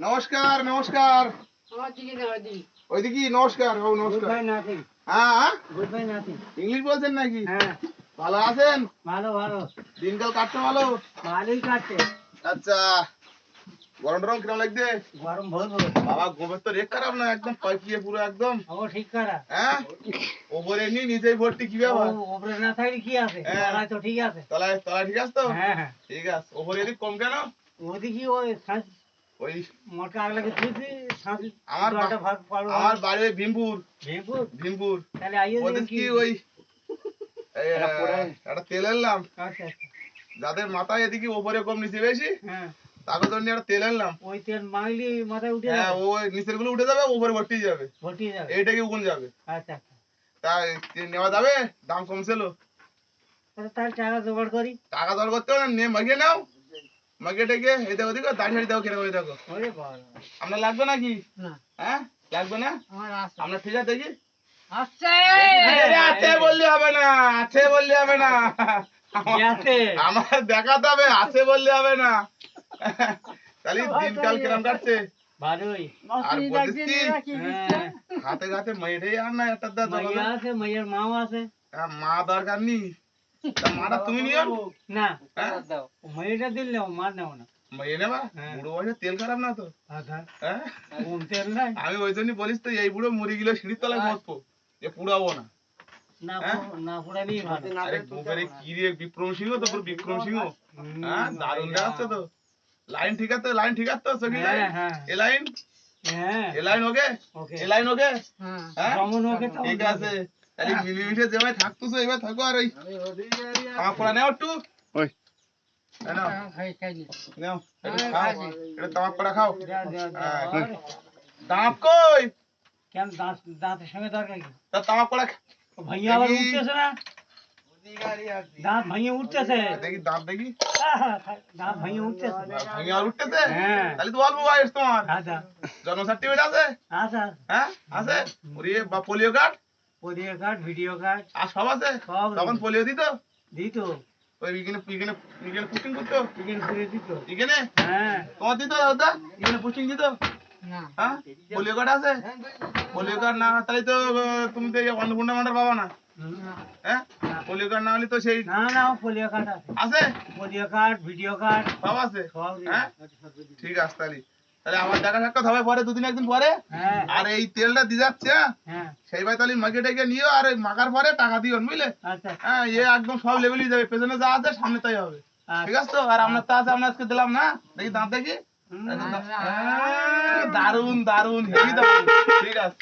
নমস্কার নমস্কার। ওইদিকে নমস্কার বাবু, নমস্কার। হ্যাঁ, ইংলিশ বলছেন নাকি? ভালো আছেন? ভালো ভালো। দিনকাল কাটছে ভালো? ভালোই কাটছে। আচ্ছা, গরম টরম কিরম লাগছে? গরম ভরবো বাবা, গোবের তো রেট খারাপ না, একদম পাইপিয়ে পুরো একদম। ও ঠিক করা। হ্যাঁ, ওপরে নি নিচেই ভর্তি, কি ব্যাপার? ওপরে না থাকলে কি আছে, তলায় তো ঠিক আছে। তলায় তলায় ঠিক আছে তো? হ্যাঁ হ্যাঁ। ঠিক আছে। ওপরে এদিক কম কেন? ওদিকে ওই ওই মোটর আগলাকে তুলছি, আমার বাড়ি ওই ভীমপুর। ভীমপুর। ভীমপুর তাহলে আইয়ে ওদের কি কি ওই একটা তেল আনলাম, আচ্ছা আচ্ছা। যাদের মাথায় এদিকে ওপরে কম নিচে বেশি, হ্যাঁ, তাদের জন্য একটা তেল আনলাম। ওই তেল মাইলি মাথায় উঠে হ্যাঁ, যাবে। ওই নিচের গুলো উঠে যাবে, উপরে ভর্তি যাবে, ভর্তি যাবে। এইটা কি উকুন যাবে। আচ্ছা আচ্ছা। তাই নেওয়া যাবে? দাম কমছিল। তাহলে টাকা জোগাড় করি। টাকা দর করতে হবে না, নিয়ে মাগিয়ে নাও। মাগিয়ে ডেকে এই দেখো, দেখো দাড়ি হাড়ি দেখো, কিরকম দেখো। ওরে বাবা। আপনার লাগবে নাকি? না। হ্যাঁ, লাগবে না? আমার আছে। আপনার ঠিক আছে দেখি। আছে। আছে বললে হবে না, আছে বললে হবে না, আছে। আমার দেখাতে হবে, আছে বললে হবে না। তাহলে দিনকাল কিরম কাটছে? ভালোই। আর বলছিস কি, হ্যাঁ। হাতে হাতে মেয়েটাই আর না একটা দা মাইয়া আছে, মাইয়ার মাও আছে। মা দরকার নেই, তা মাটা তুমি নিও না, হ্যাঁ? মাইয়াটা দিল না, মার নেও না। মেয়ে নেবা? হ্যাঁ। বুড়ো বয়সে তেল খারাপ না তো? আচ্ছা। হ্যাঁ, কোন তেল নাই? আমি ওই জন্যই বলিস তো, এই বুড়ো মুড়ি গিলো সিঁড়ির তলায় মতবো, এ পুড়াবো না। না হ্যাঁ? না পুরানি ভালো। আরে গোপেরে কি রে, বিক্রম সিংহ তো, পুরো বিক্রম সিংহ। হ্যাঁ, দারুণ দেখাচ্ছে তো। লাইন ঠিক আছে, লাইন ঠিক আছে তো, সখী লাইন? হ্যাঁ। এ লাইন, হ্যাঁ। এ লাইন ওকে? ওকে। এ লাইন ওকে? হ্যাঁ। হ্যাঁ, যেমন ওকে তেমন ঠিক আছে। ওকে। তাহলে মিলেমিশে যেভাবে থাকতেছো এবার থাকো। আর ওই তামাক পড়া নেও একটু, ওই নাও নাও, একটু খাও, একটু তামাক পড়া খাও। দাঁত কই? কেন দাঁতের সঙ্গে দরকার কি? তা তামাক পড়া ভাইয়া আবার উঠতেছে না, দাঁত ভাঙিয়ে উঠতেছে। দেখি, দাঁত দেখি, দাঁত ভাঙিয়ে উঠতেছে। ভাঙি আর উঠতেছে। হ্যাঁ। তাহলে তো অল্প বয়স তোমার। আচ্ছা জন্ম সার্টিফিকেট আছে? আচ্ছা। হ্যাঁ, আছে। ওরে বা polio card audio card, video card আর সব আছে। সব তখন পোলিও দিত, দিত। ওই এখানে এখানে এখানে পুষ্টিং করতো, চিকেন করে দিত। এখানে হ্যাঁ। তোমার দিত দাদা, এখানে পুষ্টিং দিত। না। হ্যাঁ, পোলিও কার্ড আছে? পোলিও কার্ড না তাহলে তো তুমি তো অন্নপূর্ণা ভান্ডার পাবা না। হ্যাঁ, পোলিও কার্ড না হলে তো সেই না না, পোলিও কার্ড আছে। আছে, পোলিও কার্ড, ভিডিও কার্ড সব আছে। সব। হ্যাঁ, ঠিক আছে। তাহলে তাহলে আমার দেখা সাক্ষাৎ হবে পরে, দুদিন একদিন পরে। হ্যাঁ। আর এই তেলটা দিয়ে যাচ্ছে, হ্যাঁ, হ্যাঁ। সেই ভাই তাহলে মার্কেটে গিয়ে নিও, আর ওই মাখার পরে টাকা দিও, বুঝলে? আচ্ছা হ্যাঁ, এ একদম সব লেভেলই যাবে, পেছনে যা আছে সামনে তাই হবে। আচ্ছা। ঠিক আছে তো? আর আপনার তো আছে, আপনার আজকে দিলাম না, দেখি দাঁত দেখি। দারুন দারুন, হেভি দারুন। ঠিক আছে।